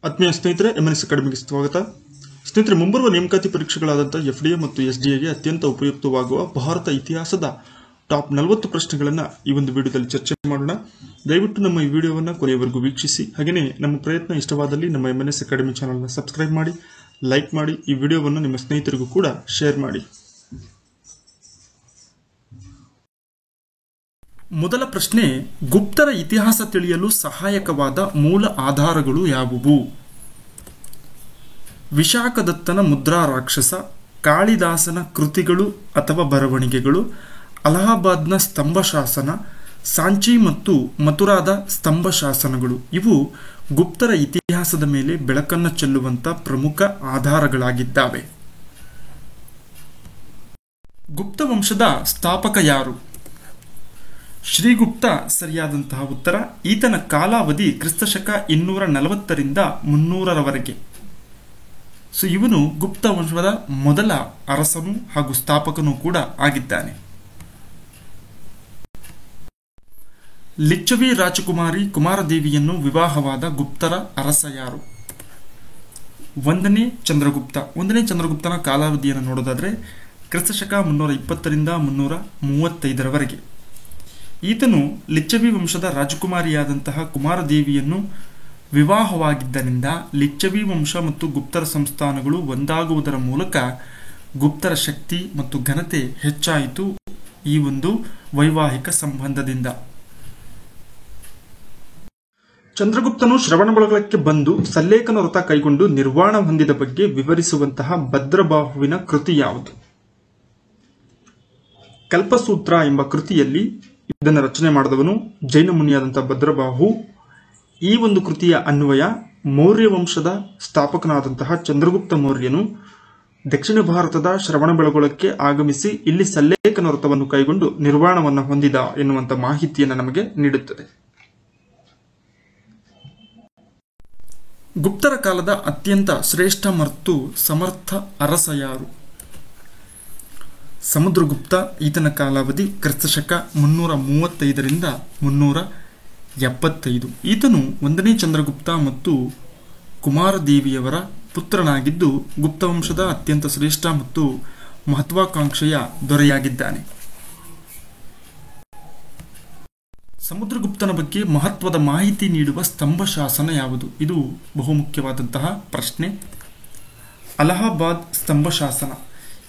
ಆತ್ಮೀಯ ಸ್ನೇಹಿತರೆ, MNS ಅಕಾಡೆಮಿಗೆ ಸ್ವಾಗತ. ಸ್ನೇಹಿತರೆ, ಮುಂಬರುವ ನೇಮಕಾತಿ ಪರೀಕ್ಷೆಗಳಾದಂಥ FDA ಮತ್ತು SDAಗೆ ಅತ್ಯಂತ ಉಪಯುಕ್ತವಾಗುವ ಭಾರತ ಇತಿಹಾಸದ ಟಾಪ್ 40 ಪ್ರಶ್ನೆಗಳನ್ನು ಈ ಒಂದು ವಿಡಿಯೋದಲ್ಲಿ ಚರ್ಚೆ ಮಾಡೋಣ. ದಯವಿಟ್ಟು ನಮ್ಮ ಈ ವಿಡಿಯೋವನ್ನು ಕೊನೆಯವರೆಗೂ ವೀಕ್ಷಿಸಿ. ಹಾಗೆಯೇ ನಮ್ಮ ಪ್ರಯತ್ನ ಇಷ್ಟವಾದಲ್ಲಿ ನಮ್ಮ MNS ಅಕಾಡೆಮಿ ಚಾನಲ್ನ ಸಬ್ಸ್ಕ್ರೈಬ್ ಮಾಡಿ, ಲೈಕ್ ಮಾಡಿ, ಈ ವಿಡಿಯೋವನ್ನು ನಿಮ್ಮ ಸ್ನೇಹಿತರಿಗೂ ಕೂಡ ಶೇರ್ ಮಾಡಿ. ಮೊದಲ ಪ್ರಶ್ನೆ, ಗುಪ್ತರ ಇತಿಹಾಸ ತಿಳಿಯಲು ಸಹಾಯಕವಾದ ಮೂಲ ಆಧಾರಗಳು ಯಾವುವು? ವಿಶಾಖದತ್ತನ ಮುದ್ರಾ ರಾಕ್ಷಸ, ಕಾಳಿದಾಸನ ಕೃತಿಗಳು ಅಥವಾ ಬರವಣಿಗೆಗಳು, ಅಲಹಾಬಾದ್ನ ಸ್ತಂಭ ಶಾಸನ, ಸಾಂಚಿ ಮತ್ತು ಮಥುರಾದ ಸ್ತಂಭ ಶಾಸನಗಳು ಇವು ಗುಪ್ತರ ಇತಿಹಾಸದ ಮೇಲೆ ಬೆಳಕನ್ನು ಚೆಲ್ಲುವಂತ ಪ್ರಮುಖ ಆಧಾರಗಳಾಗಿದ್ದಾವೆ. ಗುಪ್ತ ವಂಶದ ಸ್ಥಾಪಕ ಯಾರು? ಶ್ರೀಗುಪ್ತ ಸರಿಯಾದಂತಹ ಉತ್ತರ. ಈತನ ಕಾಲಾವಧಿ ಕ್ರಿಸ್ತಶಕ 240ರಿಂದ 300ರವರೆಗೆ. ಇವನು ಗುಪ್ತ ವಂಶದ ಮೊದಲ ಅರಸನು ಹಾಗೂ ಸ್ಥಾಪಕನೂ ಕೂಡ ಆಗಿದ್ದಾನೆ. ಲಿಚ್ಚವಿ ರಾಜಕುಮಾರಿ ಕುಮಾರದೇವಿಯನ್ನು ವಿವಾಹವಾದ ಗುಪ್ತರ ಅರಸ ಯಾರು? 1ನೇ ಚಂದ್ರಗುಪ್ತ. 1ನೇ ಚಂದ್ರಗುಪ್ತನ ಕಾಲಾವಧಿಯನ್ನು ನೋಡೋದಾದ್ರೆ ಕ್ರಿಸ್ತಶಕ 320ರಿಂದ 335ರವರೆಗೆ. ಈತನು ಲಿಚ್ಚವಿ ವಂಶದ ರಾಜಕುಮಾರಿಯಾದಂತಹ ಕುಮಾರದೇವಿಯನ್ನು ವಿವಾಹವಾಗಿದ್ದರಿಂದ ಲಿಚ್ಚವಿ ವಂಶ ಮತ್ತು ಗುಪ್ತರ ಸಂಸ್ಥಾನಗಳು ಒಂದಾಗುವುದರ ಮೂಲಕ ಗುಪ್ತರ ಶಕ್ತಿ ಮತ್ತು ಘನತೆ ಹೆಚ್ಚಾಯಿತು ಈ ಒಂದು ವೈವಾಹಿಕ ಸಂಬಂಧದಿಂದ. ಚಂದ್ರಗುಪ್ತನು ಶ್ರವಣಬೆಳಗೊಳಕ್ಕೆ ಬಂದು ಸಲ್ಲೇಖನ ವ್ರತ ಕೈಗೊಂಡು ನಿರ್ವಾಣ ಹೊಂದಿದ ಬಗ್ಗೆ ವಿವರಿಸುವಂತಹ ಭದ್ರಬಾಹುವಿನ ಕೃತಿ ಯಾವುದು? ಕಲ್ಪಸೂತ್ರ ಎಂಬ ಕೃತಿಯಲ್ಲಿ ಇದನ್ನು ರಚನೆ ಮಾಡಿದವನು ಜೈನ ಮುನಿಯಾದಂತಹ ಭದ್ರಬಾಹು. ಈ ಒಂದು ಕೃತಿಯ ಅನ್ವಯ ಮೌರ್ಯ ವಂಶದ ಸ್ಥಾಪಕನಾದಂತಹ ಚಂದ್ರಗುಪ್ತ ಮೌರ್ಯನು ದಕ್ಷಿಣ ಭಾರತದ ಶ್ರವಣಬೆಳಗೊಳಕ್ಕೆ ಆಗಮಿಸಿ ಇಲ್ಲಿ ಸಲ್ಲೇಖನ ವ್ರತವನ್ನು ಕೈಗೊಂಡು ನಿರ್ವಾಣವನ್ನು ಹೊಂದಿದ ಎನ್ನುವಂತ ಮಾಹಿತಿಯನ್ನು ನಮಗೆ ನೀಡುತ್ತದೆ. ಗುಪ್ತರ ಕಾಲದ ಅತ್ಯಂತ ಶ್ರೇಷ್ಠ ಮತ್ತು ಸಮರ್ಥ ಅರಸ ಯಾರು? ಸಮುದ್ರಗುಪ್ತ. ಈತನ ಕಾಲಾವಧಿ ಕ್ರಿಸ್ತಶಕ 335ರಿಂದ 375. ಈತನು 1ನೇ ಚಂದ್ರಗುಪ್ತ ಮತ್ತು ಕುಮಾರದೇವಿಯವರ ಪುತ್ರನಾಗಿದ್ದು ಗುಪ್ತವಂಶದ ಅತ್ಯಂತ ಶ್ರೇಷ್ಠ ಮತ್ತು ಮಹತ್ವಾಕಾಂಕ್ಷೆಯ ದೊರೆಯಾಗಿದ್ದಾನೆ. ಸಮುದ್ರಗುಪ್ತನ ಬಗ್ಗೆ ಮಹತ್ವದ ಮಾಹಿತಿ ನೀಡುವ ಸ್ತಂಭ ಶಾಸನ ಯಾವುದು? ಇದು ಬಹುಮುಖ್ಯವಾದಂತಹ ಪ್ರಶ್ನೆ. ಅಲಹಾಬಾದ್ ಸ್ತಂಭ ಶಾಸನ.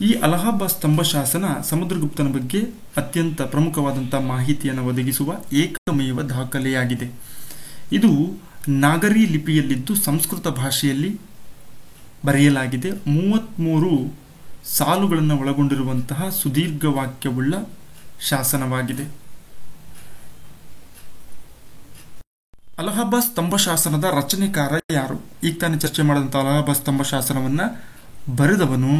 ಈ ಅಲಹಾಬಾದ್ ಸ್ತಂಭ ಶಾಸನ ಸಮುದ್ರಗುಪ್ತನ ಬಗ್ಗೆ ಅತ್ಯಂತ ಪ್ರಮುಖವಾದಂತಹ ಮಾಹಿತಿಯನ್ನು ಒದಗಿಸುವ ಏಕಮೇವ ದಾಖಲೆಯಾಗಿದೆ. ಇದು ನಾಗರಿ ಲಿಪಿಯಲ್ಲಿದ್ದು ಸಂಸ್ಕೃತ ಭಾಷೆಯಲ್ಲಿ ಬರೆಯಲಾಗಿದೆ. 33 ಸಾಲುಗಳನ್ನು ಒಳಗೊಂಡಿರುವಂತಹ ಸುದೀರ್ಘ ವಾಕ್ಯವುಳ್ಳ ಶಾಸನವಾಗಿದೆ. ಅಲಹಾಬಾದ್ ಸ್ತಂಭ ಶಾಸನದ ರಚನೆಕಾರ ಯಾರು? ಈಗ ತಾನೇ ಚರ್ಚೆ ಮಾಡಿದಂತಹ ಅಲಹಾಬಾದ್ ಸ್ತಂಭ ಶಾಸನವನ್ನ ಬರೆದವನು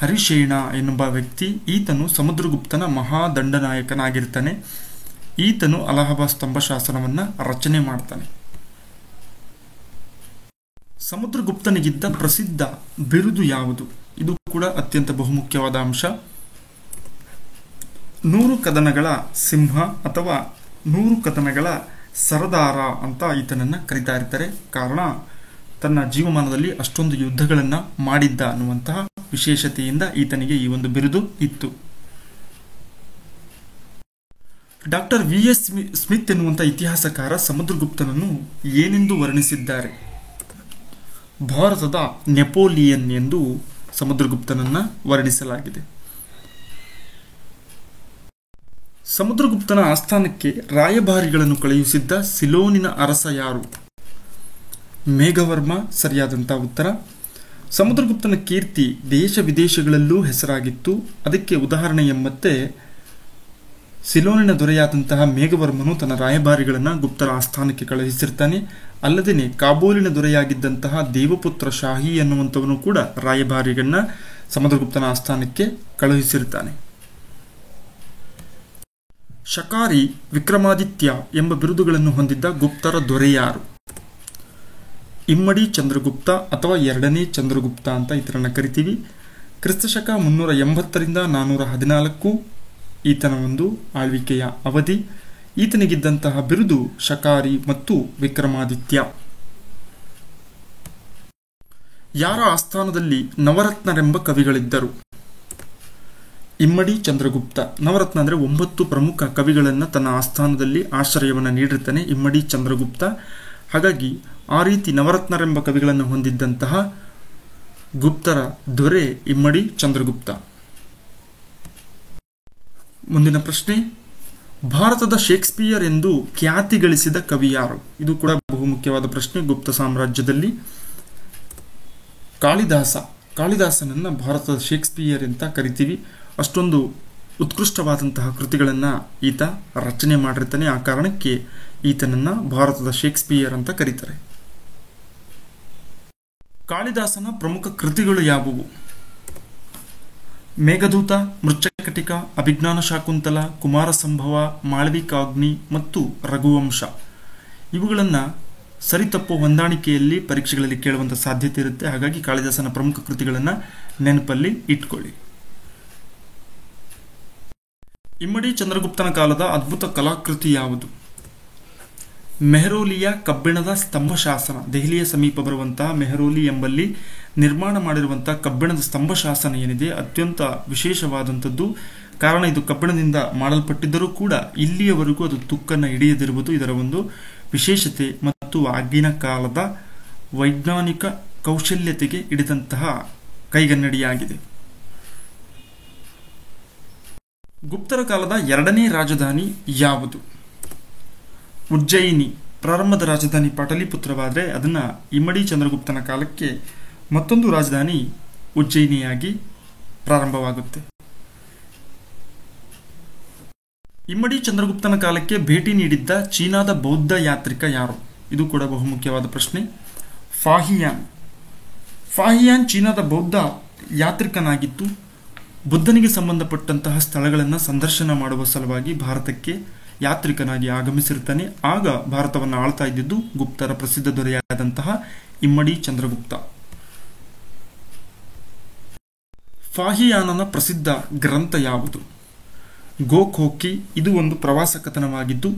ಹರಿಶೇಣ ಎನ್ನುವ ವ್ಯಕ್ತಿ. ಈತನು ಸಮುದ್ರಗುಪ್ತನ ಮಹಾದಂಡನಾಯಕನಾಗಿರ್ತಾನೆ. ಈತನು ಅಲಹಾಬಾದ್ ಸ್ತಂಭ ಶಾಸನವನ್ನ ರಚನೆ ಮಾಡ್ತಾನೆ. ಸಮುದ್ರಗುಪ್ತನಿಗಿದ್ದ ಪ್ರಸಿದ್ಧ ಬಿರುದು ಯಾವುದು? ಇದು ಕೂಡ ಅತ್ಯಂತ ಬಹುಮುಖ್ಯವಾದ ಅಂಶ. 100 ಕದನಗಳ ಸಿಂಹ ಅಥವಾ 100 ಕದನಗಳ ಸರದಾರ ಅಂತ ಈತನನ್ನ ಕರೀತಾ ಇರ್ತಾರೆ. ಕಾರಣ ತನ್ನ ಜೀವಮಾನದಲ್ಲಿ ಅಷ್ಟೊಂದು ಯುದ್ಧಗಳನ್ನ ಮಾಡಿದ್ದ ಅನ್ನುವಂತಹ ವಿಶೇಷತೆಯಿಂದ ಈತನಿಗೆ ಈ ಒಂದು ಬಿರುದು ಇತ್ತು. ಡಾಕ್ಟರ್ VS ಸ್ಮಿತ್ ಎನ್ನುವಂತ ಇತಿಹಾಸಕಾರ ಸಮುದ್ರಗುಪ್ತನನ್ನು ಏನೆಂದು ವರ್ಣಿಸಿದ್ದಾರೆ? ಭಾರತದ ನೆಪೋಲಿಯನ್ ಎಂದು ಸಮುದ್ರಗುಪ್ತನನ್ನ ವರ್ಣಿಸಲಾಗಿದೆ. ಸಮುದ್ರಗುಪ್ತನ ಆಸ್ಥಾನಕ್ಕೆ ರಾಯಭಾರಿಗಳನ್ನು ಕಳುಹಿಸಿದ್ದ ಸಿಲೋನಿನ ಅರಸ ಯಾರು? ಮೇಘವರ್ಮ ಸರಿಯಾದಂತಹ ಉತ್ತರ. ಸಮುದ್ರಗುಪ್ತನ ಕೀರ್ತಿ ದೇಶ ವಿದೇಶಗಳಲ್ಲೂ ಹೆಸರಾಗಿತ್ತು. ಅದಕ್ಕೆ ಉದಾಹರಣೆ ಎಂಬಂತೆ ಸಿಲೋನಿನ ದೊರೆಯಾದಂತಹ ಮೇಘವರ್ಮನು ತನ್ನ ರಾಯಭಾರಿಗಳನ್ನು ಗುಪ್ತರ ಆಸ್ಥಾನಕ್ಕೆ ಕಳುಹಿಸಿರ್ತಾನೆ. ಅಲ್ಲದೆ ಕಾಬೂಲಿನ ದೊರೆಯಾಗಿದ್ದಂತಹ ದೇವಪುತ್ರ ಶಾಹಿ ಎನ್ನುವಂಥವನು ಕೂಡ ರಾಯಭಾರಿಗಳನ್ನ ಸಮುದ್ರಗುಪ್ತನ ಆಸ್ಥಾನಕ್ಕೆ ಕಳುಹಿಸಿರ್ತಾನೆ. ಶಕಾರಿ, ವಿಕ್ರಮಾದಿತ್ಯ ಎಂಬ ಬಿರುದುಗಳನ್ನು ಹೊಂದಿದ್ದ ಗುಪ್ತರ ದೊರೆ ಯಾರು? ಇಮ್ಮಡಿ ಚಂದ್ರಗುಪ್ತ ಅಥವಾ 2ನೇ ಚಂದ್ರಗುಪ್ತ ಅಂತ ಈತನನ್ನ ಕರಿತೀವಿ. ಕ್ರಿಸ್ತಶಕ 380ರಿಂದ 414 ಈತನ ಒಂದು ಆಳ್ವಿಕೆಯ ಅವಧಿ. ಈತನಿಗಿದ್ದಂತಹ ಬಿರುದು ಶಕಾರಿ ಮತ್ತು ವಿಕ್ರಮಾದಿತ್ಯ. ಯಾರ ಆಸ್ಥಾನದಲ್ಲಿ ನವರತ್ನರೆಂಬ ಕವಿಗಳಿದ್ದರು? ಇಮ್ಮಡಿ ಚಂದ್ರಗುಪ್ತ. ನವರತ್ನ ಅಂದರೆ 9 ಪ್ರಮುಖ ಕವಿಗಳನ್ನು ತನ್ನ ಆಸ್ಥಾನದಲ್ಲಿ ಆಶ್ರಯವನ್ನು ನೀಡಿರ್ತಾನೆ ಇಮ್ಮಡಿ ಚಂದ್ರಗುಪ್ತ. ಹಾಗಾಗಿ ಆ ರೀತಿ ನವರತ್ನರೆಂಬ ಕವಿಗಳನ್ನು ಹೊಂದಿದ್ದಂತಹ ಗುಪ್ತರ ದೊರೆ ಇಮ್ಮಡಿ ಚಂದ್ರಗುಪ್ತ. ಮುಂದಿನ ಪ್ರಶ್ನೆ, ಭಾರತದ ಶೇಕ್ಸ್ಪಿಯರ್ ಎಂದು ಖ್ಯಾತಿ ಗಳಿಸಿದ ಕವಿ ಯಾರು? ಇದು ಕೂಡ ಬಹುಮುಖ್ಯವಾದ ಪ್ರಶ್ನೆ. ಗುಪ್ತ ಸಾಮ್ರಾಜ್ಯದಲ್ಲಿ ಕಾಳಿದಾಸನನ್ನ ಭಾರತದ ಶೇಕ್ಸ್ಪಿಯರ್ ಅಂತ ಕರಿತೀವಿ. ಅಷ್ಟೊಂದು ಉತ್ಕೃಷ್ಟವಾದಂತಹ ಕೃತಿಗಳನ್ನು ಈತ ರಚನೆ ಮಾಡಿರ್ತಾನೆ. ಆ ಕಾರಣಕ್ಕೆ ಈತನನ್ನ ಭಾರತದ ಶೇಕ್ಸ್ಪಿಯರ್ ಅಂತ ಕರೀತಾರೆ. ಕಾಳಿದಾಸನ ಪ್ರಮುಖ ಕೃತಿಗಳು ಯಾವುವು? ಮೇಘದೂತ, ಮೃಚ್ಛಕಟಿಕ, ಅಭಿಜ್ಞಾನ ಶಾಕುಂತಲ, ಕುಮಾರ ಸಂಭವ, ಮಾಳವಿಕಾಗ್ನಿ ಮತ್ತು ರಘುವಂಶ. ಇವುಗಳನ್ನು ಸರಿತಪ್ಪು ಹೊಂದಾಣಿಕೆಯಲ್ಲಿ ಪರೀಕ್ಷೆಗಳಲ್ಲಿ ಕೇಳುವಂಥ ಸಾಧ್ಯತೆ ಇರುತ್ತೆ. ಹಾಗಾಗಿ ಕಾಳಿದಾಸನ ಪ್ರಮುಖ ಕೃತಿಗಳನ್ನು ನೆನಪಲ್ಲಿ ಇಟ್ಕೊಳ್ಳಿ. ಇಮ್ಮಡಿ ಚಂದ್ರಗುಪ್ತನ ಕಾಲದ ಅದ್ಭುತ ಕಲಾಕೃತಿ ಯಾವುದು? ಮೆಹರೋಲಿಯ ಕಬ್ಬಿಣದ ಸ್ತಂಭಶಾಸನ. ದೆಹಲಿಯ ಸಮೀಪ ಬರುವಂತಹ ಮೆಹರೋಲಿ ಎಂಬಲ್ಲಿ ನಿರ್ಮಾಣ ಮಾಡಿರುವಂತಹ ಕಬ್ಬಿಣದ ಸ್ತಂಭಶಾಸನ ಏನಿದೆ ಅತ್ಯಂತ ವಿಶೇಷವಾದಂಥದ್ದು. ಕಾರಣ ಇದು ಕಬ್ಬಿಣದಿಂದ ಮಾಡಲ್ಪಟ್ಟಿದ್ದರೂ ಕೂಡ ಇಲ್ಲಿಯವರೆಗೂ ಅದು ತುಕ್ಕನ್ನು ಹಿಡಿಯದಿರುವುದು ಇದರ ಒಂದು ವಿಶೇಷತೆ ಮತ್ತು ಆಗಿನ ಕಾಲದ ವೈಜ್ಞಾನಿಕ ಕೌಶಲ್ಯತೆಗೆ ಹಿಡಿದಂತಹ ಕೈಗನ್ನಡಿಯಾಗಿದೆ. ಗುಪ್ತರ ಕಾಲದ 2ನೇ ರಾಜಧಾನಿ ಯಾವುದು? ಉಜ್ಜಯಿನಿ. ಪ್ರಾರಂಭದ ರಾಜಧಾನಿ ಪಾಟಲಿಪುತ್ರವಾದರೆ ಅದನ್ನು ಇಮ್ಮಡಿ ಚಂದ್ರಗುಪ್ತನ ಕಾಲಕ್ಕೆ ಮತ್ತೊಂದು ರಾಜಧಾನಿ ಉಜ್ಜಯಿನಿಯಾಗಿ ಪ್ರಾರಂಭವಾಗುತ್ತೆ. ಇಮ್ಮಡಿ ಚಂದ್ರಗುಪ್ತನ ಕಾಲಕ್ಕೆ ಭೇಟಿ ನೀಡಿದ್ದ ಚೀನಾದ ಬೌದ್ಧ ಯಾತ್ರಿಕ ಯಾರು? ಇದು ಕೂಡ ಬಹುಮುಖ್ಯವಾದ ಪ್ರಶ್ನೆ. ಫಾಹಿಯಾನ್ ಚೀನಾದ ಬೌದ್ಧ ಯಾತ್ರಿಕನಾಗಿದ್ದು ಬುದ್ಧನಿಗೆ ಸಂಬಂಧಪಟ್ಟಂತಹ ಸ್ಥಳಗಳನ್ನು ಸಂದರ್ಶನ ಮಾಡುವ ಸಲುವಾಗಿ ಭಾರತಕ್ಕೆ ಯಾತ್ರಿಕನಾಗಿ ಆಗಮಿಸಿರ್ತಾನೆ. ಆಗ ಭಾರತವನ್ನು ಆಳ್ತಾ ಇದ್ದಿದ್ದು ಗುಪ್ತರ ಪ್ರಸಿದ್ಧ ದೊರೆಯಾದಂತಹ ಇಮ್ಮಡಿ ಚಂದ್ರಗುಪ್ತ. ಫಾಹಿಯಾನನ ಪ್ರಸಿದ್ಧ ಗ್ರಂಥ ಯಾವುದು? ಗೋಖೋಕಿ. ಇದು ಒಂದು ಪ್ರವಾಸ ಕಥನವಾಗಿದ್ದು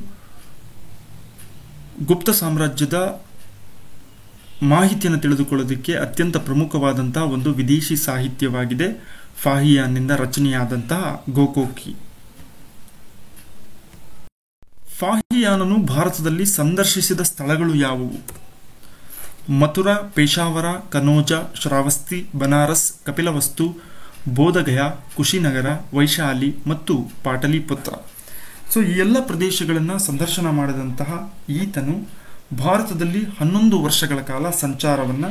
ಗುಪ್ತ ಸಾಮ್ರಾಜ್ಯದ ಮಾಹಿತಿಯನ್ನು ತಿಳಿದುಕೊಳ್ಳೋದಕ್ಕೆ ಅತ್ಯಂತ ಪ್ರಮುಖವಾದಂತಹ ಒಂದು ವಿದೇಶಿ ಸಾಹಿತ್ಯವಾಗಿದೆ. ಫಾಹಿಯಾನ್ನಿಂದ ರಚನೆಯಾದಂತಹ ಗೋಖೋಕಿ. ಫಾಹಿಯಾನನು ಭಾರತದಲ್ಲಿ ಸಂದರ್ಶಿಸಿದ ಸ್ಥಳಗಳು ಯಾವುವು? ಮಥುರಾ, ಪೇಶಾವರ, ಕನೋಜ, ಶ್ರಾವಸ್ತಿ, ಬನಾರಸ್, ಕಪಿಲವಸ್ತು, ಬೋಧಗಯ, ಕುಶಿನಗರ, ವೈಶಾಲಿ ಮತ್ತು ಪಾಟಲಿಪುತ್ರ. ಸೊ ಈ ಎಲ್ಲ ಪ್ರದೇಶಗಳನ್ನು ಸಂದರ್ಶನ ಮಾಡಿದಂತಹ ಈತನು ಭಾರತದಲ್ಲಿ 11 ವರ್ಷಗಳ ಕಾಲ ಸಂಚಾರವನ್ನು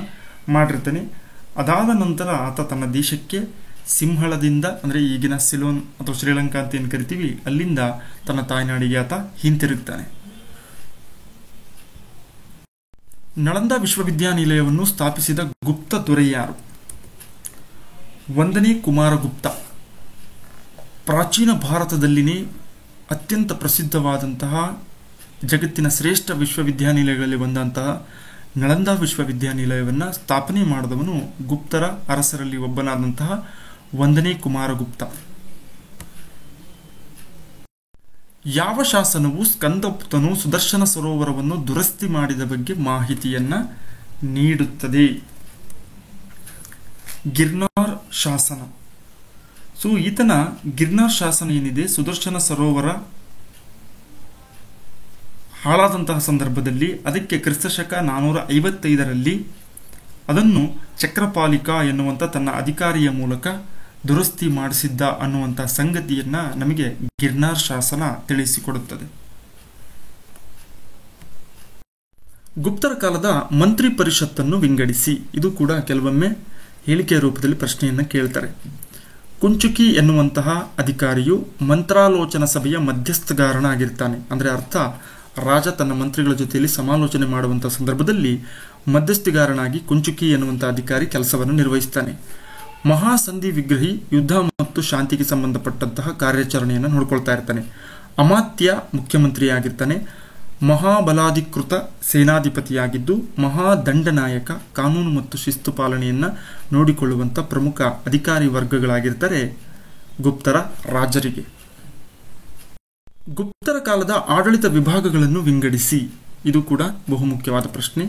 ಮಾಡಿರ್ತಾನೆ. ಅದಾದ ನಂತರ ಆತ ತನ್ನ ದೇಶಕ್ಕೆ ಸಿಂಹಳದಿಂದ ಅಂದರೆ ಈಗಿನ ಸಿಲೋನ್ ಅಥವಾ ಶ್ರೀಲಂಕಾ ಅಂತ ಏನು ಕರಿತೀವಿ ಅಲ್ಲಿಂದ ತನ್ನ ತಾಯ್ನಾಡಿಗೆ ಆತ ಹಿಂತಿರುಗ್ತಾನೆ. ನಳಂದ ವಿಶ್ವವಿದ್ಯಾನಿಲಯವನ್ನು ಸ್ಥಾಪಿಸಿದ ಗುಪ್ತ ದೊರೆ ಯಾರು? 1ನೇ ಕುಮಾರಗುಪ್ತ. ಪ್ರಾಚೀನ ಭಾರತದಲ್ಲಿನೇ ಅತ್ಯಂತ ಪ್ರಸಿದ್ಧವಾದಂತಹ ಜಗತ್ತಿನ ಶ್ರೇಷ್ಠ ವಿಶ್ವವಿದ್ಯಾನಿಲಯಗಳಲ್ಲಿ ಒಂದಂತಹ ನಳಂದ ವಿಶ್ವವಿದ್ಯಾನಿಲಯವನ್ನು ಸ್ಥಾಪನೆ ಮಾಡಿದವನು ಗುಪ್ತರ ಅರಸರಲ್ಲಿ ಒಬ್ಬನಾದಂತಹ 1ನೇ ಕುಮಾರಗುಪ್ತ. ಯಾವ ಶಾಸನವು ಸ್ಕಂದಗುಪ್ತನು ಸುದರ್ಶನ ಸರೋವರವನ್ನು ದುರಸ್ತಿ ಮಾಡಿದ ಬಗ್ಗೆ ಮಾಹಿತಿಯನ್ನ ನೀಡುತ್ತದೆ? ಗಿರ್ನಾರ್ ಶಾಸನ. ಸೊ ಈತನ ಗಿರ್ನಾರ್ ಶಾಸನ ಏನಿದೆ ಸುದರ್ಶನ ಸರೋವರ ಹಾಳಾದಂತಹ ಸಂದರ್ಭದಲ್ಲಿ ಅದಕ್ಕೆ ಕ್ರಿಸ್ತಶಕ 455ರಲ್ಲಿ ಅದನ್ನು ಚಕ್ರಪಾಲಿಕ ಎನ್ನುವಂಥ ತನ್ನ ಅಧಿಕಾರಿಯ ಮೂಲಕ ದುರಸ್ತಿ ಮಾಡಿಸಿದ್ದ ಅನ್ನುವಂಥ ಸಂಗತಿಯನ್ನ ನಮಗೆ ಗಿರ್ನಾರ್ ಶಾಸನ ತಿಳಿಸಿಕೊಡುತ್ತದೆ. ಗುಪ್ತರ ಕಾಲದ ಮಂತ್ರಿ ಪರಿಷತ್ತನ್ನು ವಿಂಗಡಿಸಿ. ಇದು ಕೂಡ ಕೆಲವೊಮ್ಮೆ ಹೇಳಿಕೆಯ ರೂಪದಲ್ಲಿ ಪ್ರಶ್ನೆಯನ್ನು ಕೇಳ್ತಾರೆ. ಕುಂಚುಕಿ ಎನ್ನುವಂತಹ ಅಧಿಕಾರಿಯು ಮಂತ್ರಾಲೋಚನಾ ಸಭೆಯ ಮಧ್ಯಸ್ಥಗಾರನಾಗಿರ್ತಾನೆ. ಅಂದರೆ ಅರ್ಥ ರಾಜ ತನ್ನ ಮಂತ್ರಿಗಳ ಜೊತೆಯಲ್ಲಿ ಸಮಾಲೋಚನೆ ಮಾಡುವಂತಹ ಸಂದರ್ಭದಲ್ಲಿ ಮಧ್ಯಸ್ಥಿಗಾರನಾಗಿ ಕುಂಚುಕಿ ಎನ್ನುವಂಥ ಅಧಿಕಾರಿ ಕೆಲಸವನ್ನು ನಿರ್ವಹಿಸ್ತಾನೆ. ಮಹಾಸಂಧಿ ವಿಗ್ರಹಿ ಯುದ್ಧ ಮತ್ತು ಶಾಂತಿಗೆ ಸಂಬಂಧಪಟ್ಟಂತಹ ಕಾರ್ಯಾಚರಣೆಯನ್ನು ನೋಡ್ಕೊಳ್ತಾ ಇರ್ತಾನೆ. ಅಮಾತ್ಯ ಮುಖ್ಯಮಂತ್ರಿಯಾಗಿರ್ತಾನೆ. ಮಹಾಬಲಾಧಿಕೃತ ಸೇನಾಧಿಪತಿಯಾಗಿದ್ದು ಮಹಾದಂಡನಾಯಕ ಕಾನೂನು ಮತ್ತು ಶಿಸ್ತು ಪಾಲನೆಯನ್ನು ನೋಡಿಕೊಳ್ಳುವಂಥ ಪ್ರಮುಖ ಅಧಿಕಾರಿ ವರ್ಗಗಳಾಗಿರ್ತಾರೆ ಗುಪ್ತರ ರಾಜರಿಗೆ. ಗುಪ್ತರ ಕಾಲದ ಆಡಳಿತ ವಿಭಾಗಗಳನ್ನು ವಿಂಗಡಿಸಿ. ಇದು ಕೂಡ ಬಹುಮುಖ್ಯವಾದ ಪ್ರಶ್ನೆ.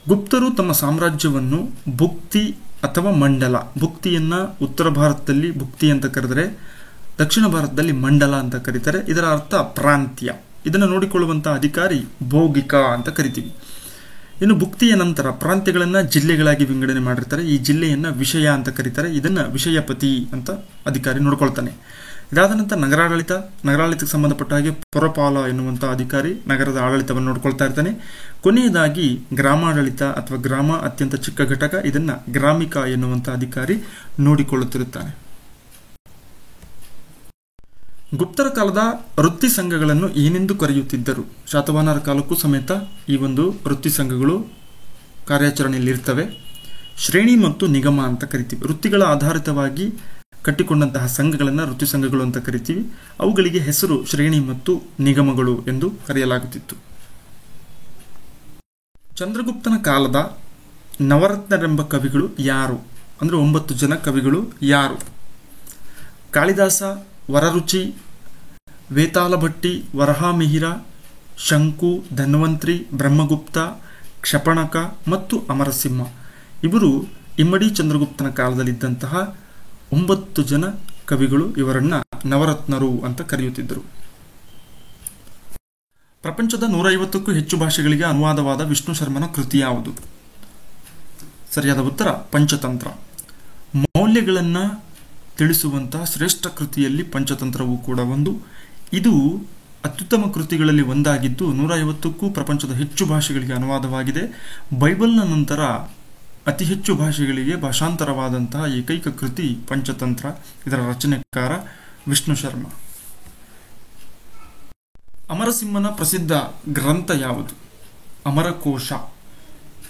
ಗುಪ್ತರು ತಮ್ಮ ಸಾಮ್ರಾಜ್ಯವನ್ನು ಭುಕ್ತಿ ಅಥವಾ ಮಂಡಲ, ಭುಕ್ತಿಯನ್ನ ಉತ್ತರ ಭಾರತದಲ್ಲಿ ಭುಕ್ತಿ ಅಂತ ಕರೆದರೆ ದಕ್ಷಿಣ ಭಾರತದಲ್ಲಿ ಮಂಡಲ ಅಂತ ಕರೀತಾರೆ. ಇದರ ಅರ್ಥ ಪ್ರಾಂತ್ಯ. ಇದನ್ನು ನೋಡಿಕೊಳ್ಳುವಂತಹ ಅಧಿಕಾರಿ ಭೌಗಿಕ ಅಂತ ಕರಿತೀವಿ. ಇನ್ನು ಭುಕ್ತಿಯ ನಂತರ ಪ್ರಾಂತ್ಯಗಳನ್ನು ಜಿಲ್ಲೆಗಳಾಗಿ ವಿಂಗಡಣೆ ಮಾಡಿರ್ತಾರೆ. ಈ ಜಿಲ್ಲೆಯನ್ನ ವಿಷಯ ಅಂತ ಕರೀತಾರೆ. ಇದನ್ನ ವಿಷಯಪತಿ ಅಂತ ಅಧಿಕಾರಿ ನೋಡ್ಕೊಳ್ತಾನೆ. ಇದಾದ ನಂತರ ನಗರಾಡಳಿತಕ್ಕೆ ಸಂಬಂಧಪಟ್ಟ ಹಾಗೆ ಪುರಪಾಲ ಎನ್ನುವಂತಹ ಅಧಿಕಾರಿ ನಗರದ ಆಡಳಿತವನ್ನು ನೋಡ್ಕೊಳ್ತಾ ಇರ್ತಾನೆ. ಕೊನೆಯದಾಗಿ ಗ್ರಾಮಾಡಳಿತ ಅಥವಾ ಗ್ರಾಮ ಅತ್ಯಂತ ಚಿಕ್ಕ ಘಟಕ, ಇದನ್ನ ಗ್ರಾಮಿಕ ಎನ್ನುವಂತಹ ಅಧಿಕಾರಿ ನೋಡಿಕೊಳ್ಳುತ್ತಿರುತ್ತಾನೆ. ಗುಪ್ತರ ಕಾಲದ ವೃತ್ತಿ ಸಂಘಗಳನ್ನು ಏನೆಂದು ಕರೆಯುತ್ತಿದ್ದರು? ಶಾತವಾಹನರ ಕಾಲಕ್ಕೂ ಸಮೇತ ಈ ಒಂದು ವೃತ್ತಿ ಸಂಘಗಳು ಕಾರ್ಯಾಚರಣೆಯಲ್ಲಿ ಇರ್ತವೆ. ಶ್ರೇಣಿ ಮತ್ತು ನಿಗಮ ಅಂತ ಕರಿತೀವಿ. ವೃತ್ತಿಗಳ ಆಧಾರಿತವಾಗಿ ಕಟ್ಟಿಕೊಂಡಂತಹ ಸಂಘಗಳನ್ನು ವೃತ್ತಿ ಸಂಘಗಳು ಅಂತ ಕರಿತೀವಿ. ಅವುಗಳಿಗೆ ಹೆಸರು ಶ್ರೇಣಿ ಮತ್ತು ನಿಗಮಗಳು ಎಂದು ಕರೆಯಲಾಗುತ್ತಿತ್ತು. ಚಂದ್ರಗುಪ್ತನ ಕಾಲದ ನವರತ್ನರೆಂಬ ಕವಿಗಳು ಯಾರು? ಅಂದ್ರೆ 9 ಜನ ಕವಿಗಳು ಯಾರು? ಕಾಳಿದಾಸ, ವರರುಚಿ, ವೇತಾಲಭಟ್ಟಿ, ವರಹಾಮಿಹಿರ, ಶಂಕು, ಧನ್ವಂತ್ರಿ, ಬ್ರಹ್ಮಗುಪ್ತ, ಕ್ಷಪಣಕ ಮತ್ತು ಅಮರಸಿಂಹ ಇವರು ಇಮ್ಮಡಿ ಚಂದ್ರಗುಪ್ತನ ಕಾಲದಲ್ಲಿದ್ದಂತಹ 9 ಜನ ಕವಿಗಳು. ಇವರನ್ನ ನವರತ್ನರು ಅಂತ ಕರೆಯುತ್ತಿದ್ದರು. ಪ್ರಪಂಚದ 150ಕ್ಕೂ ಹೆಚ್ಚು ಭಾಷೆಗಳಿಗೆ ಅನುವಾದವಾದ ವಿಷ್ಣು ಶರ್ಮನ ಕೃತಿ ಯಾವುದು? ಸರಿಯಾದ ಉತ್ತರ ಪಂಚತಂತ್ರ. ಮೌಲ್ಯಗಳನ್ನ ತಿಳಿಸುವಂತಹ ಶ್ರೇಷ್ಠ ಕೃತಿಯಲ್ಲಿ ಪಂಚತಂತ್ರವೂ ಕೂಡ ಒಂದು. ಇದು ಅತ್ಯುತ್ತಮ ಕೃತಿಗಳಲ್ಲಿ ಒಂದಾಗಿದ್ದು 150ಕ್ಕೂ ಪ್ರಪಂಚದ ಹೆಚ್ಚು ಭಾಷೆಗಳಿಗೆ ಅನುವಾದವಾಗಿದೆ. ಬೈಬಲ್ನ ನಂತರ ಅತಿ ಹೆಚ್ಚು ಭಾಷೆಗಳಿಗೆ ಭಾಷಾಂತರವಾದಂತಹ ಏಕೈಕ ಕೃತಿ ಪಂಚತಂತ್ರ. ಇದರ ರಚನೆಕಾರ ವಿಷ್ಣು ಶರ್ಮ. ಅಮರಸಿಂಹನ ಪ್ರಸಿದ್ಧ ಗ್ರಂಥ ಯಾವುದು? ಅಮರಕೋಶ.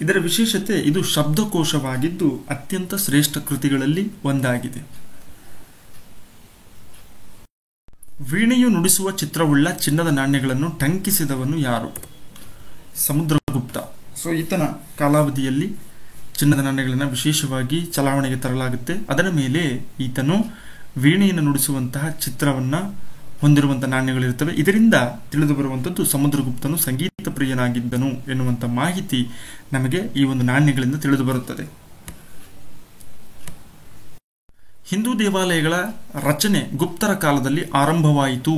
ಇದರ ವಿಶೇಷತೆ ಇದು ಶಬ್ದಕೋಶವಾಗಿದ್ದು ಅತ್ಯಂತ ಶ್ರೇಷ್ಠ ಕೃತಿಗಳಲ್ಲಿ ಒಂದಾಗಿದೆ. ವೀಣೆಯು ನುಡಿಸುವ ಚಿತ್ರವುಳ್ಳ ಚಿನ್ನದ ನಾಣ್ಯಗಳನ್ನು ಟಂಕಿಸಿದವನು ಯಾರು? ಸಮುದ್ರಗುಪ್ತ. ಸೊ ಈತನ ಕಾಲಾವಧಿಯಲ್ಲಿ ಚಿನ್ನದ ನಾಣ್ಯಗಳನ್ನು ವಿಶೇಷವಾಗಿ ಚಲಾವಣೆಗೆ ತರಲಾಗುತ್ತೆ. ಅದರ ಮೇಲೆ ಈತನು ವೀಣೆಯನ್ನು ನುಡಿಸುವಂತಹ ಚಿತ್ರವನ್ನ ಹೊಂದಿರುವಂತಹ ನಾಣ್ಯಗಳಿರ್ತವೆ. ಇದರಿಂದ ತಿಳಿದು ಬರುವಂಥದ್ದು ಸಮುದ್ರಗುಪ್ತನು ಸಂಗೀತ ಪ್ರಿಯನಾಗಿದ್ದನು ಎನ್ನುವಂಥ ಮಾಹಿತಿ ನಮಗೆ ಈ ಒಂದು ನಾಣ್ಯಗಳಿಂದ ತಿಳಿದು ಬರುತ್ತದೆ. ಹಿಂದೂ ದೇವಾಲಯಗಳ ರಚನೆ ಗುಪ್ತರ ಕಾಲದಲ್ಲಿ ಆರಂಭವಾಯಿತು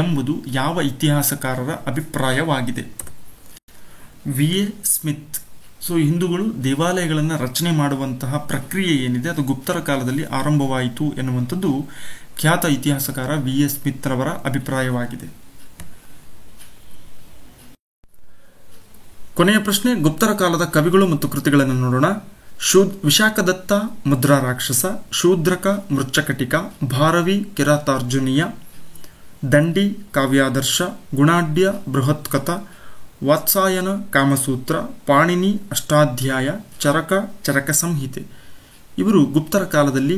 ಎಂಬುದು ಯಾವ ಇತಿಹಾಸಕಾರರ ಅಭಿಪ್ರಾಯವಾಗಿದೆ? ವಿ.ಎ. ಸ್ಮಿತ್. ಸೊ ಹಿಂದೂಗಳು ದೇವಾಲಯಗಳನ್ನು ರಚನೆ ಮಾಡುವಂತಹ ಪ್ರಕ್ರಿಯೆ ಏನಿದೆ ಅದು ಗುಪ್ತರ ಕಾಲದಲ್ಲಿ ಆರಂಭವಾಯಿತು ಎನ್ನುವಂಥದ್ದು ಖ್ಯಾತ ಇತಿಹಾಸಕಾರ ವಿ.ಎ. ಸ್ಮಿತ್ ರವರ ಅಭಿಪ್ರಾಯವಾಗಿದೆ. ಕೊನೆಯ ಪ್ರಶ್ನೆ, ಗುಪ್ತರ ಕಾಲದ ಕವಿಗಳು ಮತ್ತು ಕೃತಿಗಳನ್ನು ನೋಡೋಣ. ವಿಶಾಖದತ್ತ ಮುದ್ರಾ ರಾಕ್ಷಸ, ಶೂದ್ರಕ ಮೃಚ್ಛಕಟಿಕ, ಭಾರವಿ ಕಿರಾತಾರ್ಜುನೀಯ, ದಂಡಿ ಕಾವ್ಯಾದರ್ಶ, ಗುಣಾಢ್ಯ ಬೃಹತ್ಕಥ, ವಾತ್ಸಾಯನ ಕಾಮಸೂತ್ರ, ಪಾಣಿನಿ ಅಷ್ಟಾಧ್ಯಾಯ, ಚರಕ ಚರಕ ಸಂಹಿತೆ ಇವರು ಗುಪ್ತರ ಕಾಲದಲ್ಲಿ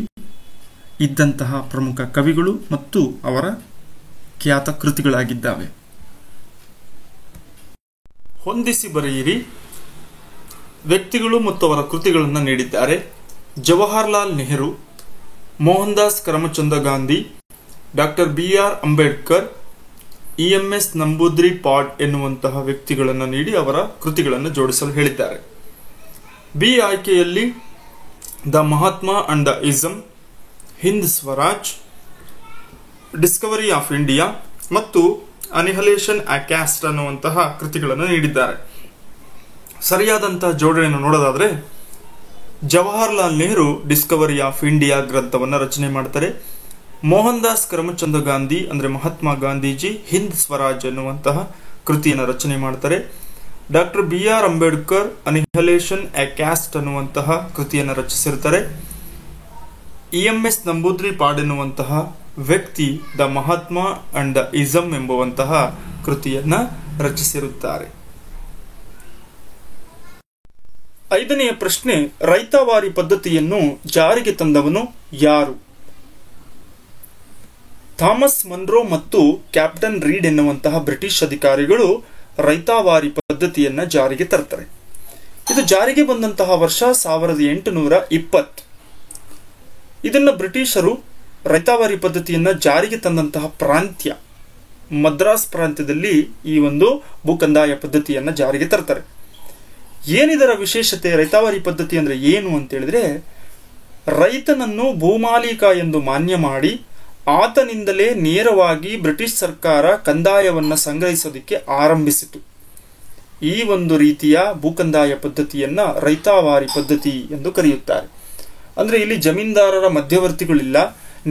ಇದ್ದಂತಹ ಪ್ರಮುಖ ಕವಿಗಳು ಮತ್ತು ಅವರ ಖ್ಯಾತ ಕೃತಿಗಳಾಗಿದ್ದಾವೆ. ಹೊಂದಿಸಿ ಬರೆಯಿರಿ. ವ್ಯಕ್ತಿಗಳು ಮತ್ತು ಅವರ ಕೃತಿಗಳನ್ನು ನೀಡಿದ್ದಾರೆ. ಜವಾಹರ್ಲಾಲ್ ನೆಹರು, ಮೋಹನ್ ದಾಸ್ ಕರಮಚಂದ ಗಾಂಧಿ, ಡಾಕ್ಟರ್ ಬಿ.ಆರ್. ಅಂಬೇಡ್ಕರ್, ಇ.ಎಂ.ಎಸ್. ನಂಬೂದ್ರಿ ಪಾಡ್ ಎನ್ನುವಂತಹ ವ್ಯಕ್ತಿಗಳನ್ನು ನೀಡಿ ಅವರ ಕೃತಿಗಳನ್ನು ಜೋಡಿಸಲು ಹೇಳಿದ್ದಾರೆ. ಬಿ ಆಯ್ಕೆಯಲ್ಲಿ the Mahatma and the ism, Hind Swaraj, discovery of India ಮತ್ತು ಅನಿಹಲೇಷನ್ ಆ ಕ್ಯಾಸ್ಟ್ ಅನ್ನುವಂತಹ ಕೃತಿಗಳನ್ನು ನೀಡಿದ್ದಾರೆ. ಸರಿಯಾದಂತಹ ಜೋಡಣೆಯನ್ನು ನೋಡೋದಾದ್ರೆ Jawaharlal Nehru Discovery of India ಗ್ರಂಥವನ್ನು ರಚನೆ ಮಾಡ್ತಾರೆ. ಮೋಹನ್ ದಾಸ್ ಕರಮಚಂದ ಗಾಂಧಿ ಅಂದ್ರೆ ಮಹಾತ್ಮ ಗಾಂಧೀಜಿ ಹಿಂದ್ ಸ್ವರಾಜ್ ಎನ್ನುವಂತಹ ಕೃತಿಯನ್ನು ರಚನೆ ಮಾಡ್ತಾರೆ. Doctor B R. Ambedkar annihilation a caste ಅನ್ನುವಂತಹ ಕೃತಿಯನ್ನು ರಚಿಸಿರ್ತಾರೆ. ಇ.ಎಂ.ಎಸ್. ನಂಬೂದ್ರಿ ಪಾಡ್ ಎನ್ನುವಂತಹ ವ್ಯಕ್ತಿ the Mahatma and the ism ಎಂಬುವಂತಹ ಕೃತಿಯನ್ನ ರಚಿಸಿರುತ್ತಾರೆ. 5ನೆಯ ಪ್ರಶ್ನೆ, ರೈತವಾರಿ ಪದ್ಧತಿಯನ್ನು ಜಾರಿಗೆ ತಂದವನು ಯಾರು? ಥಾಮಸ್ ಮನ್ರೋ ಮತ್ತು ಕ್ಯಾಪ್ಟನ್ ರೀಡ್ ಎನ್ನುವಂತಹ ಬ್ರಿಟಿಷ್ ಅಧಿಕಾರಿಗಳು ರೈತವಾರಿ ಪದ್ಧತಿಯನ್ನ ಜಾರಿಗೆ ತರ್ತಾರೆ. ಇದು ಜಾರಿಗೆ ಬಂದಂತಹ ವರ್ಷ 1820. ಇದನ್ನ ಬ್ರಿಟಿಷರು ರೈತವಾರಿ ಪದ್ಧತಿಯನ್ನ ಜಾರಿಗೆ ತಂದಂತಹ ಪ್ರಾಂತ್ಯ ಮದ್ರಾಸ್ ಪ್ರಾಂತ್ಯದಲ್ಲಿ ಈ ಒಂದು ಭೂಕಂದಾಯ ಪದ್ಧತಿಯನ್ನ ಜಾರಿಗೆ ತರ್ತಾರೆ. ಏನಿದರ ವಿಶೇಷತೆ? ರೈತಾವಾರಿ ಪದ್ಧತಿ ಅಂದ್ರೆ ಏನು ಅಂತ ಹೇಳಿದ್ರೆ, ರೈತನನ್ನು ಭೂಮಾಲೀಕ ಎಂದು ಮಾನ್ಯ ಮಾಡಿ ಆತನಿಂದಲೇ ನೇರವಾಗಿ ಬ್ರಿಟಿಷ್ ಸರ್ಕಾರ ಕಂದಾಯವನ್ನ ಸಂಗ್ರಹಿಸೋದಕ್ಕೆ ಆರಂಭಿಸಿತು. ಈ ಒಂದು ರೀತಿಯ ಭೂಕಂದಾಯ ಪದ್ಧತಿಯನ್ನ ರೈತಾವಾರಿ ಪದ್ಧತಿ ಎಂದು ಕರೆಯುತ್ತಾರೆ. ಅಂದ್ರೆ ಇಲ್ಲಿ ಜಮೀನ್ದಾರರ ಮಧ್ಯವರ್ತಿಗಳಿಲ್ಲ,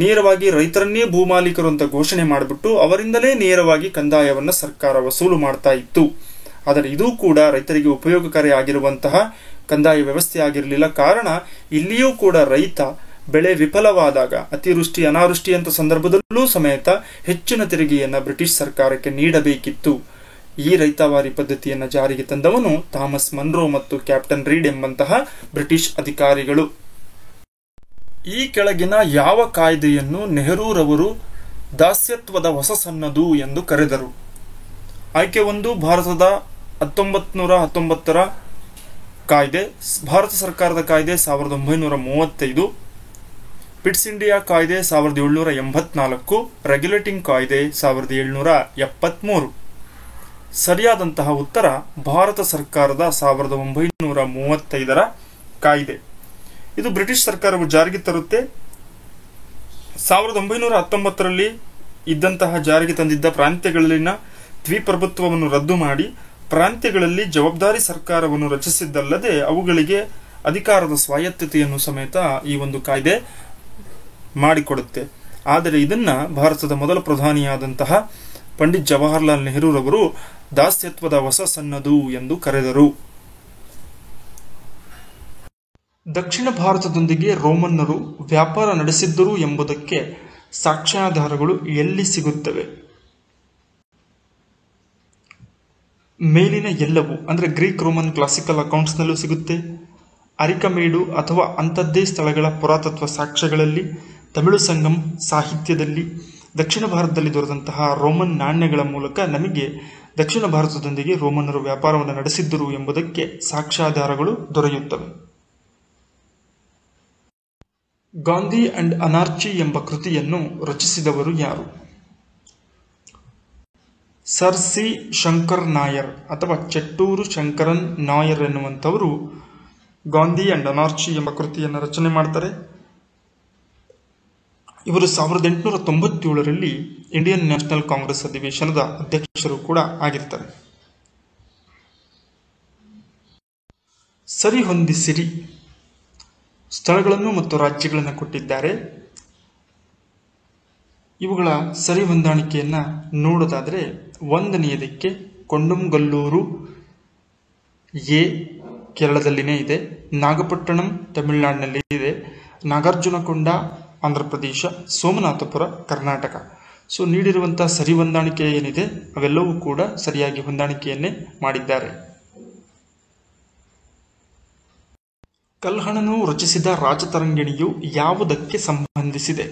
ನೇರವಾಗಿ ರೈತರನ್ನೇ ಭೂಮಾಲೀಕರು ಅಂತ ಘೋಷಣೆ ಮಾಡಿಬಿಟ್ಟು ಅವರಿಂದಲೇ ನೇರವಾಗಿ ಕಂದಾಯವನ್ನ ಸರ್ಕಾರ ವಸೂಲು ಮಾಡ್ತಾ ಇತ್ತು. ಆದರೆ ಇದು ಕೂಡ ರೈತರಿಗೆ ಉಪಯೋಗಕಾರಿ ಆಗಿರುವಂತಹ ಕಂದಾಯ ವ್ಯವಸ್ಥೆ ಆಗಿರಲಿಲ್ಲ. ಕಾರಣ ಇಲ್ಲಿಯೂ ಕೂಡ ರೈತ ಬೆಳೆ ವಿಫಲವಾದಾಗ, ಅತಿವೃಷ್ಟಿ ಅನಾವೃಷ್ಟಿ ಅಂತ ಸಂದರ್ಭದಲ್ಲೂ ಸಮೇತ ಹೆಚ್ಚಿನ ತೆರಿಗೆಯನ್ನ ಬ್ರಿಟಿಷ್ ಸರ್ಕಾರಕ್ಕೆ ನೀಡಬೇಕಿತ್ತು. ಈ ರೈತಾವಾರಿ ಪದ್ಧತಿಯನ್ನ ಜಾರಿಗೆ ತಂದವನು ಥಾಮಸ್ ಮನ್ರೋ ಮತ್ತು ಕ್ಯಾಪ್ಟನ್ ರೀಡ್ ಎಂಬಂತಹ ಬ್ರಿಟಿಷ್ ಅಧಿಕಾರಿಗಳು. ಈ ಕೆಳಗಿನ ಯಾವ ಕಾಯ್ದೆಯನ್ನು ನೆಹರೂರವರು ದಾಸ್ಯತ್ವದ ಹೊಸ ಸನ್ನದು ಎಂದು ಕರೆದರು? ಆಯ್ಕೆ 1 ಭಾರತದ 1919ರ ಕಾಯ್ದೆ, ಭಾರತ ಸರ್ಕಾರದ ಕಾಯ್ದೆ 1935, ಪಿಟ್ಸ್ ಇಂಡಿಯಾ ಕಾಯ್ದೆ 1784, ರೆಗ್ಯುಲೇಟಿಂಗ್ ಕಾಯ್ದೆ 1773. ಸರಿಯಾದಂತಹ ಉತ್ತರ ಭಾರತ ಸರ್ಕಾರದ 1935ರ ಕಾಯ್ದೆ. ಇದು ಬ್ರಿಟಿಷ್ ಸರ್ಕಾರವು ಜಾರಿಗೆ ತರುತ್ತೆ. 1919ರಲ್ಲಿ ಇದ್ದಂತಹ ಜಾರಿಗೆ ತಂದಿದ್ದ ಪ್ರಾಂತ್ಯಗಳಲ್ಲಿನ ದ್ವಿಪ್ರಭುತ್ವವನ್ನು ರದ್ದು ಮಾಡಿ ಪ್ರಾಂತ್ಯಗಳಲ್ಲಿ ಜವಾಬ್ದಾರಿ ಸರ್ಕಾರವನ್ನು ರಚಿಸಿದ್ದಲ್ಲದೆ ಅವುಗಳಿಗೆ ಅಧಿಕಾರದ ಸ್ವಾಯತ್ತತೆಯನ್ನು ಸಮೇತ ಈ ಒಂದು ಕಾಯ್ದೆ ಮಾಡಿಕೊಡುತ್ತೆ. ಆದರೆ ಇದನ್ನ ಭಾರತದ ಮೊದಲ ಪ್ರಧಾನಿಯಾದಂತಹ ಪಂಡಿತ್ ಜವಾಹರ್ಲಾಲ್ ನೆಹರೂರವರು ದಾಸ್ಯತ್ವದ ಹೊಸ ಸನ್ನದು ಎಂದು ಕರೆದರು. ದಕ್ಷಿಣ ಭಾರತದೊಂದಿಗೆ ರೋಮನ್ನರು ವ್ಯಾಪಾರ ನಡೆಸಿದ್ದರು ಎಂಬುದಕ್ಕೆ ಸಾಕ್ಷ್ಯಾಧಾರಗಳು ಎಲ್ಲಿ ಸಿಗುತ್ತವೆ? ಮೇಲಿನ ಎಲ್ಲವೂ ಅಂದ್ರೆ ಗ್ರೀಕ್ ರೋಮನ್ ಕ್ಲಾಸಿಕಲ್ ಅಕೌಂಟ್ಸ್ನಲ್ಲೂ ಸಿಗುತ್ತೆ, ಅರಿಕಮೇಡು ಅಥವಾ ಅಂಥದ್ದೇ ಸ್ಥಳಗಳ ಪುರಾತತ್ವ ಸಾಕ್ಷ್ಯಗಳಲ್ಲಿ, ತಮಿಳು ಸಂಗಮ್ ಸಾಹಿತ್ಯದಲ್ಲಿ, ದಕ್ಷಿಣ ಭಾರತದಲ್ಲಿ ದೊರೆತಂತಹ ರೋಮನ್ ನಾಣ್ಯಗಳ ಮೂಲಕ ನಮಗೆ ದಕ್ಷಿಣ ಭಾರತದೊಂದಿಗೆ ರೋಮನ್ನರು ವ್ಯಾಪಾರವನ್ನು ನಡೆಸಿದ್ದರು ಎಂಬುದಕ್ಕೆ ಸಾಕ್ಷ್ಯಾಧಾರಗಳು ದೊರೆಯುತ್ತವೆ. ಗಾಂಧಿ ಅಂಡ್ ಅನಾರ್ಚಿ ಎಂಬ ಕೃತಿಯನ್ನು ರಚಿಸಿದವರು ಯಾರು? ಸರ್ ಸಿ ಶಂಕರ್ ನಾಯರ್ ಅಥವಾ ಚೆಟ್ಟೂರು ಶಂಕರನ್ ನಾಯರ್ ಎನ್ನುವಂಥವರು ಗಾಂಧಿ ಅಂಡ್ ಅನಾರ್ಚಿ ಎಂಬ ಕೃತಿಯನ್ನು ರಚನೆ ಮಾಡ್ತಾರೆ. ಇವರು 1897ರಲ್ಲಿ ಇಂಡಿಯನ್ ನ್ಯಾಷನಲ್ ಕಾಂಗ್ರೆಸ್ ಅಧಿವೇಶನದ ಅಧ್ಯಕ್ಷರು ಕೂಡ ಆಗಿರ್ತಾರೆ. ಸರಿಹೊಂದಿಸಿರಿ ಸ್ಥಳಗಳನ್ನು ಮತ್ತು ರಾಜ್ಯಗಳನ್ನು ಕೊಟ್ಟಿದ್ದಾರೆ. ಇವುಗಳ ಸರಿ ಹೊಂದಾಣಿಕೆಯನ್ನ ನೋಡೋದಾದ್ರೆ 1ನೇದಕ್ಕೆ ಕೊಂಡುಂಗಲ್ಲೂರು ಎ ಕೇರಳದಲ್ಲಿನೇ ಇದೆ, ನಾಗಪಟ್ಟಣಂ ತಮಿಳುನಾಡಿನಲ್ಲಿ ಇದೆ, ನಾಗಾರ್ಜುನಕೊಂಡ ಆಂಧ್ರ ಪ್ರದೇಶ, ಸೋಮನಾಥಪುರ ಕರ್ನಾಟಕ. ಸೊ ನೀಡಿರುವಂತಹ ಸರಿ ಹೊಂದಾಣಿಕೆ ಏನಿದೆ ಅವೆಲ್ಲವೂ ಕೂಡ ಸರಿಯಾಗಿ ಹೊಂದಾಣಿಕೆಯನ್ನೇ ಮಾಡಿದ್ದಾರೆ. ಕಲ್ಹಣನು ರಚಿಸಿದ ರಾಜತರಂಗಿಣಿಯು ಯಾವುದಕ್ಕೆ ಸಂಬಂಧಿಸಿದೆ?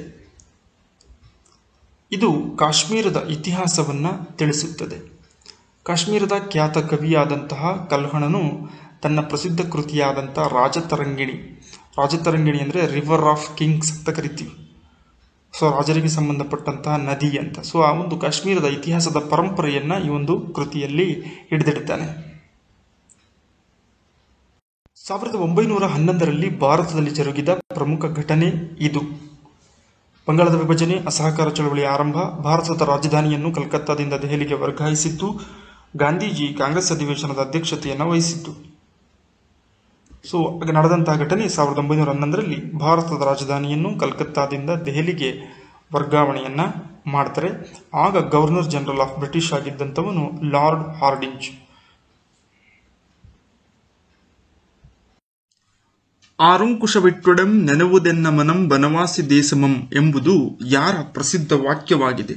ಇದು ಕಾಶ್ಮೀರದ ಇತಿಹಾಸವನ್ನ ತಿಳಿಸುತ್ತದೆ. ಕಾಶ್ಮೀರದ ಖ್ಯಾತ ಕವಿಯಾದಂತಹ ಕಲ್ಹಣನು ತನ್ನ ಪ್ರಸಿದ್ಧ ಕೃತಿಯಾದಂತಹ ರಾಜತರಂಗಿಣಿ ಅಂದರೆ ರಿವರ್ ಆಫ್ ಕಿಂಗ್ಸ್ ಅಂತ ಕರಿತೀವಿ. ಸೊ ರಾಜರಿಗೆ ಸಂಬಂಧಪಟ್ಟಂತಹ ನದಿ ಅಂತ. ಸೊ ಆ ಒಂದು ಕಾಶ್ಮೀರದ ಇತಿಹಾಸದ ಪರಂಪರೆಯನ್ನ ಈ ಒಂದು ಕೃತಿಯಲ್ಲಿ ಹಿಡಿದಿಡ್ತಾನೆ. 1911ರಲ್ಲಿ ಭಾರತದಲ್ಲಿ ಜರುಗಿದ ಪ್ರಮುಖ ಘಟನೆ ಇದು. ಬಂಗಾಳದ ವಿಭಜನೆ, ಅಸಹಕಾರ ಚಳವಳಿ ಆರಂಭ, ಭಾರತದ ರಾಜಧಾನಿಯನ್ನು ಕಲ್ಕತ್ತಾದಿಂದ ದೆಹಲಿಗೆ ವರ್ಗಾಯಿಸಿತ್ತು, ಗಾಂಧೀಜಿ ಕಾಂಗ್ರೆಸ್ ಅಧಿವೇಶನದ ಅಧ್ಯಕ್ಷತೆಯನ್ನು ವಹಿಸಿತ್ತು. ಸೊ ನಡೆದಂತಹ ಘಟನೆ 1911ರಲ್ಲಿ ಭಾರತದ ರಾಜಧಾನಿಯನ್ನು ಕಲ್ಕತ್ತಾದಿಂದ ದೆಹಲಿಗೆ ವರ್ಗಾವಣೆಯನ್ನ ಮಾಡ್ತಾರೆ. ಆಗ ಗವರ್ನರ್ ಜನರಲ್ ಆಫ್ ಬ್ರಿಟಿಷ್ ಆಗಿದ್ದಂಥವನು ಲಾರ್ಡ್ ಹಾರ್ಡಿಂಜ್. ಆರುಂಕುಶವಿಟ್ಟೊಡೆಂ ನೆನವುದೆನ್ನ ಮನಂ ಬನವಾಸಿ ದೇಶಮಂ ಎಂಬುದು ಯಾರ ಪ್ರಸಿದ್ಧ ವಾಕ್ಯವಾಗಿದೆ?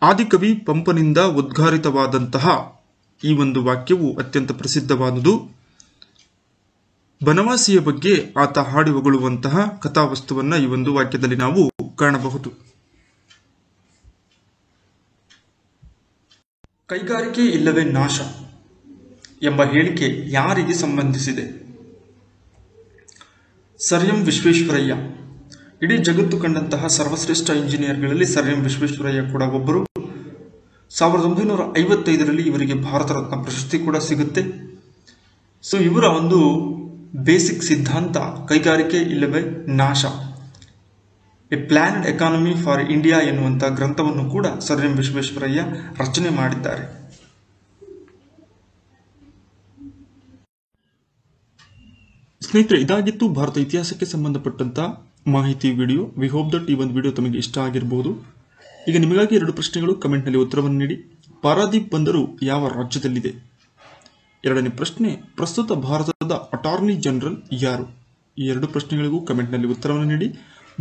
ಆದಿಕವಿ ಪಂಪನಿಂದ ಉದ್ಗಾರಿತವಾದಂತಹ ಈ ಒಂದು ವಾಕ್ಯವು ಅತ್ಯಂತ ಪ್ರಸಿದ್ಧವಾದುದು. ಬನವಾಸಿಯ ಬಗ್ಗೆ ಆತ ಹಾಡಿ ಹೊಗಳುವಂತಹ ಕಥಾವಸ್ತುವನ್ನ ಈ ಒಂದು ವಾಕ್ಯದಲ್ಲಿ ನಾವು ಕಾಣಬಹುದು. ಕೈಗಾರಿಕೆ ಇಲ್ಲವೇ ನಾಶ ಎಂಬ ಹೇಳಿಕೆ ಯಾರಿಗೆ ಸಂಬಂಧಿಸಿದೆ? Sir M Visvesvaraya. ಇಡೀ ಜಗತ್ತು ಕಂಡಂತಹ ಸರ್ವಶ್ರೇಷ್ಠ ಇಂಜಿನಿಯರ್ಗಳಲ್ಲಿ ಸರ್ ಎಂ ವಿಶ್ವೇಶ್ವರಯ್ಯ ಕೂಡ ಒಬ್ಬರು. 1955ರಲ್ಲಿ ಇವರಿಗೆ ಭಾರತ ರತ್ನ ಪ್ರಶಸ್ತಿ ಕೂಡ ಸಿಗುತ್ತೆ. ಸೊ ಇವರ ಒಂದು ಬೇಸಿಕ್ ಸಿದ್ಧಾಂತ ಕೈಗಾರಿಕೆ ಇಲ್ಲವೇ ನಾಶ, A planned economy for India ಎನ್ನುವಂಥ ಗ್ರಂಥವನ್ನು ಕೂಡ ಸರ್ ಎಂ ವಿಶ್ವೇಶ್ವರಯ್ಯ ರಚನೆ ಮಾಡಿದ್ದಾರೆ. ಸ್ನೇಹಿತರೆ, ಇದಾಗಿತ್ತು ಭಾರತ ಇತಿಹಾಸಕ್ಕೆ ಸಂಬಂಧಪಟ್ಟಂತ ಮಾಹಿತಿ ವಿಡಿಯೋ. ವಿ ಹೋಪ್ ದಟ್ ಈ ಒಂದು ವಿಡಿಯೋ ತಮಗೆ ಇಷ್ಟ ಆಗಿರಬಹುದು. ಈಗ ನಿಮಗಾಗಿ 2 ಪ್ರಶ್ನೆಗಳು, ಕಮೆಂಟ್ನಲ್ಲಿ ಉತ್ತರವನ್ನು ನೀಡಿ. ಪಾರಾದೀಪ್ ಬಂದರು ಯಾವ ರಾಜ್ಯದಲ್ಲಿದೆ? 2ನೇ ಪ್ರಶ್ನೆ, ಪ್ರಸ್ತುತ ಭಾರತದ ಅಟಾರ್ನಿ ಜನರಲ್ ಯಾರು? ಈ 2 ಪ್ರಶ್ನೆಗಳಿಗೂ ಕಮೆಂಟ್ನಲ್ಲಿ ಉತ್ತರವನ್ನು ನೀಡಿ.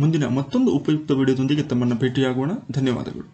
ಮುಂದಿನ ಮತ್ತೊಂದು ಉಪಯುಕ್ತ ವಿಡಿಯೋದೊಂದಿಗೆ ತಮ್ಮನ್ನು ಭೇಟಿಯಾಗೋಣ. ಧನ್ಯವಾದಗಳು.